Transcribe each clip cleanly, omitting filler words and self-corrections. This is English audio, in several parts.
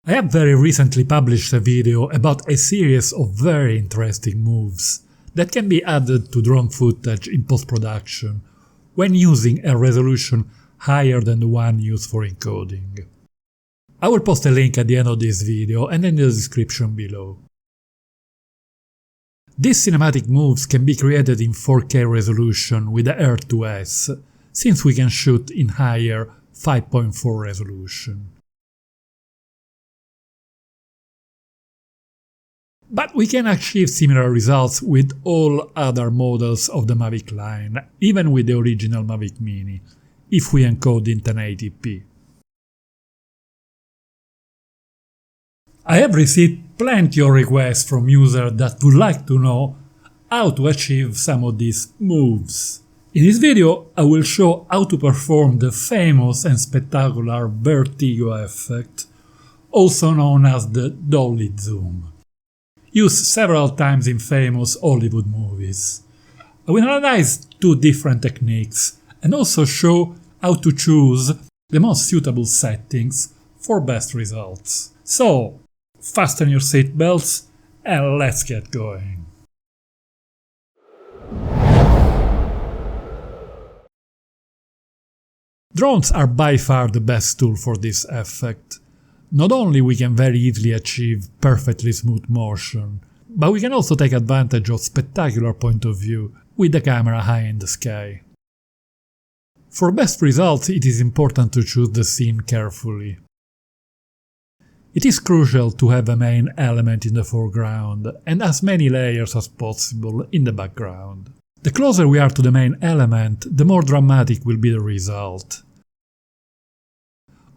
I have very recently published a video about a series of very interesting moves that can be added to drone footage in post-production when using a resolution higher than the one used for encoding. I will post a link at the end of this video and in the description below. These cinematic moves can be created in 4K resolution with the Air 2S, since we can shoot in higher 5.4 resolution. But we can achieve similar results with all other models of the Mavic line, even with the original Mavic Mini, if we encode in 1080p. I have received plenty of requests from users that would like to know how to achieve some of these moves. In this video I will show how to perform the famous and spectacular Vertigo Effect, also known as the Dolly Zoom, used several times in famous Hollywood movies. I will analyze two different techniques and also show how to choose the most suitable settings for best results. So, fasten your seatbelts and let's get going. Drones are by far the best tool for this effect. Not only we can very easily achieve perfectly smooth motion, but we can also take advantage of spectacular point of view with the camera high in the sky. For best results it is important to choose the scene carefully. It is crucial to have a main element in the foreground and as many layers as possible in the background. The closer we are to the main element, the more dramatic will be the result.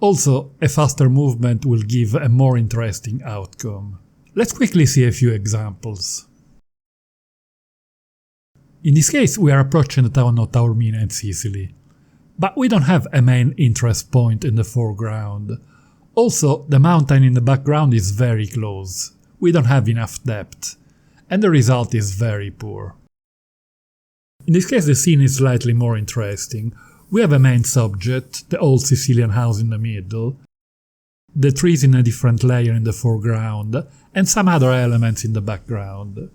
Also, a faster movement will give a more interesting outcome. Let's quickly see a few examples. In this case we are approaching the town of Taormina in Sicily, but we don't have a main interest point in the foreground. Also, the mountain in the background is very close, we don't have enough depth, and the result is very poor. In this case the scene is slightly more interesting. We have a main subject, the old Sicilian house in the middle, the trees in a different layer in the foreground, and some other elements in the background.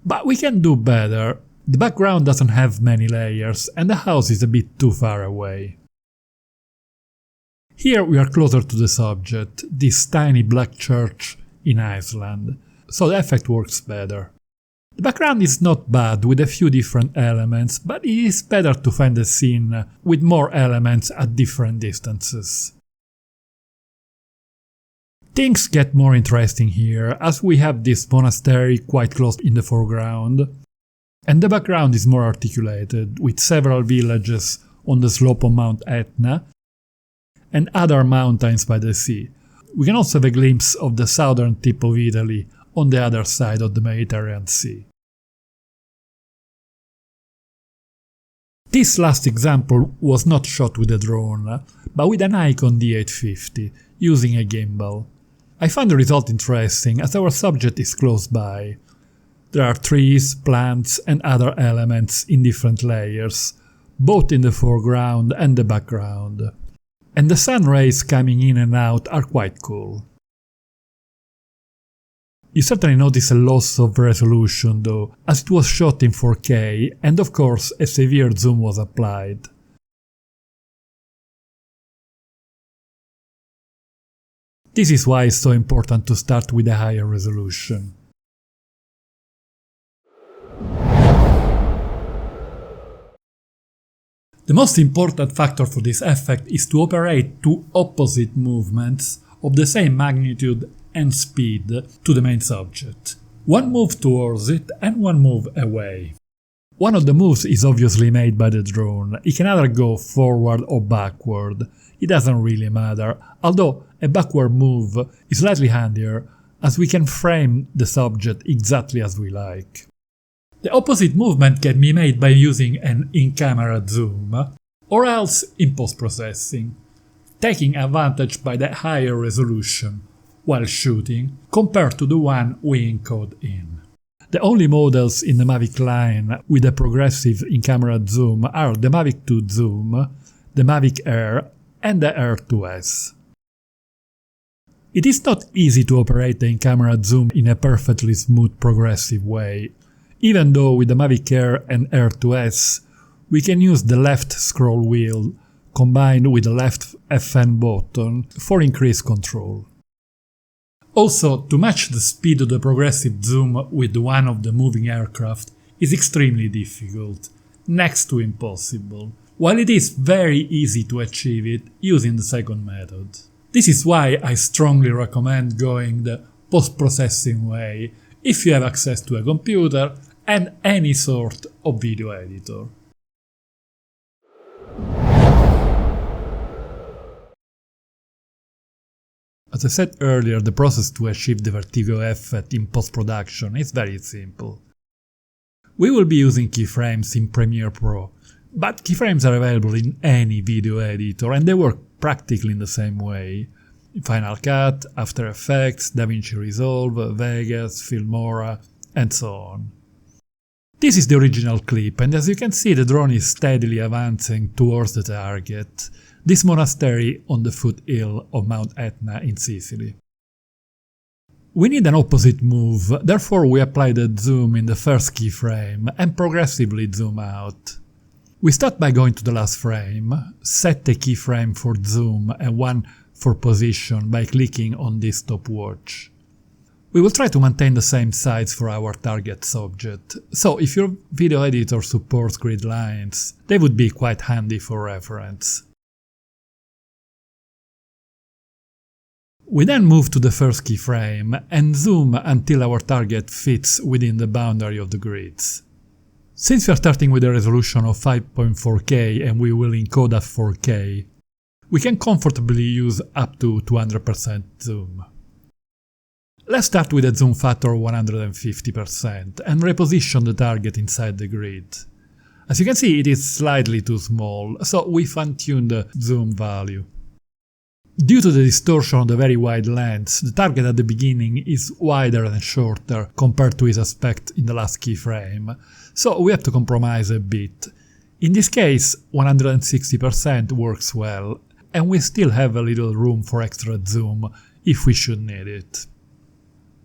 But we can do better. The background doesn't have many layers and the house is a bit too far away. Here we are closer to the subject, this tiny black church in Iceland, so the effect works better. The background is not bad with a few different elements, but it is better to find a scene with more elements at different distances. Things get more interesting here, as we have this monastery quite close in the foreground, and the background is more articulated, with several villages on the slope of Mount Etna and other mountains by the sea. We can also have a glimpse of the southern tip of Italy on the other side of the Mediterranean Sea. This last example was not shot with a drone, but with an Nikon D850, using a gimbal. I find the result interesting as our subject is close by. There are trees, plants and other elements in different layers, both in the foreground and the background. And the sun rays coming in and out are quite cool. You certainly notice a loss of resolution though, as it was shot in 4K and of course a severe zoom was applied. This is why it's so important to start with a higher resolution. The most important factor for this effect is to operate two opposite movements of the same magnitude and speed to the main subject. One move towards it and one move away. One of the moves is obviously made by the drone. It can either go forward or backward. It doesn't really matter, although a backward move is slightly handier as we can frame the subject exactly as we like. The opposite movement can be made by using an in-camera zoom or else in post-processing, taking advantage by the higher resolution while shooting compared to the one we encode in. The only models in the Mavic line with a progressive in-camera zoom are the Mavic 2 Zoom, the Mavic Air and the Air 2S. It is not easy to operate the in-camera zoom in a perfectly smooth progressive way, even though with the Mavic Air and Air 2S we can use the left scroll wheel combined with the left FN button for increased control. Also, to match the speed of the progressive zoom with the one of the moving aircraft is extremely difficult, next to impossible, while it is very easy to achieve it using the second method. This is why I strongly recommend going the post-processing way if you have access to a computer and any sort of video editor. As I said earlier, the process to achieve the Vertigo Effect in post-production is very simple. We will be using keyframes in Premiere Pro, but keyframes are available in any video editor and they work practically in the same way. In Final Cut, After Effects, DaVinci Resolve, Vegas, Filmora, and so on. This is the original clip, and as you can see the drone is steadily advancing towards the target, this monastery on the foothill of Mount Etna in Sicily. We need an opposite move, therefore we apply the zoom in the first keyframe and progressively zoom out. We start by going to the last frame, set a keyframe for zoom and one for position by clicking on this stopwatch. We will try to maintain the same size for our target subject, so if your video editor supports grid lines, they would be quite handy for reference. We then move to the first keyframe and zoom until our target fits within the boundary of the grids. Since we are starting with a resolution of 5.4K and we will encode at 4K, we can comfortably use up to 200% zoom. Let's start with a zoom factor of 150% and reposition the target inside the grid. As you can see, it is slightly too small, so we fine-tune the zoom value. Due to the distortion of the very wide lens, the target at the beginning is wider and shorter compared to its aspect in the last keyframe, so we have to compromise a bit. In this case, 160% works well, and we still have a little room for extra zoom if we should need it.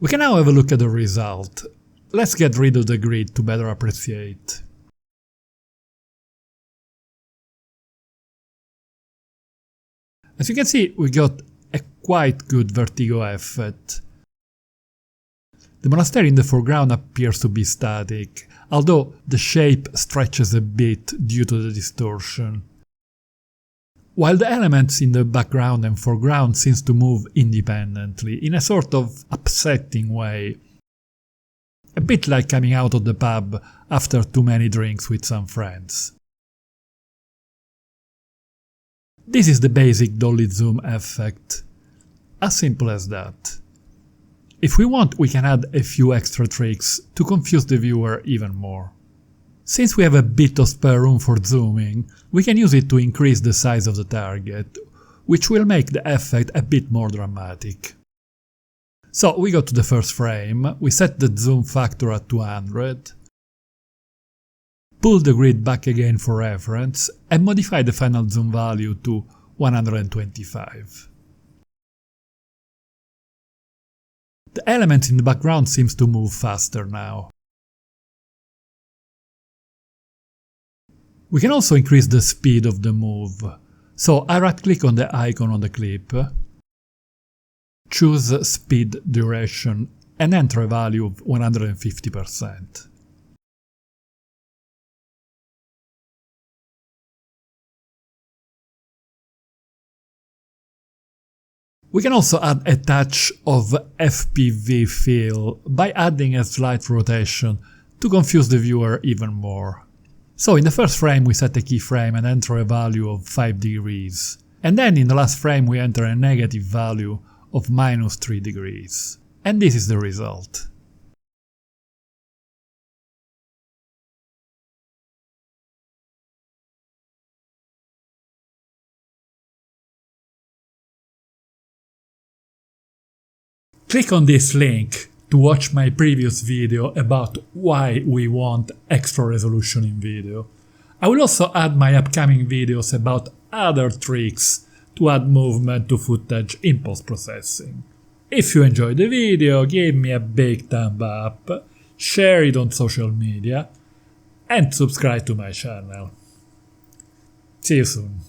We can now have a look at the result. Let's get rid of the grid to better appreciate. As you can see, we got a quite good Vertigo effect. The monastery in the foreground appears to be static, although the shape stretches a bit due to the distortion. While the elements in the background and foreground seems to move independently, in a sort of upsetting way. A bit like coming out of the pub after too many drinks with some friends. This is the basic Dolly Zoom effect. As simple as that. If we want, we can add a few extra tricks to confuse the viewer even more. Since we have a bit of spare room for zooming, we can use it to increase the size of the target, which will make the effect a bit more dramatic. So we go to the first frame, we set the zoom factor at 200, pull the grid back again for reference, and modify the final zoom value to 125. The elements in the background seems to move faster now. We can also increase the speed of the move, so I right-click on the icon on the clip, choose Speed Duration and enter a value of 150%. We can also add a touch of FPV feel by adding a slight rotation to confuse the viewer even more. So in the first frame we set a keyframe and enter a value of 5 degrees, and then in the last frame we enter a negative value of -3 degrees. And this is the result. Click on this link to watch my previous video about why we want extra resolution in video. I will also add my upcoming videos about other tricks to add movement to footage in post-processing. If you enjoyed the video, give me a big thumb up, share it on social media, and subscribe to my channel. See you soon.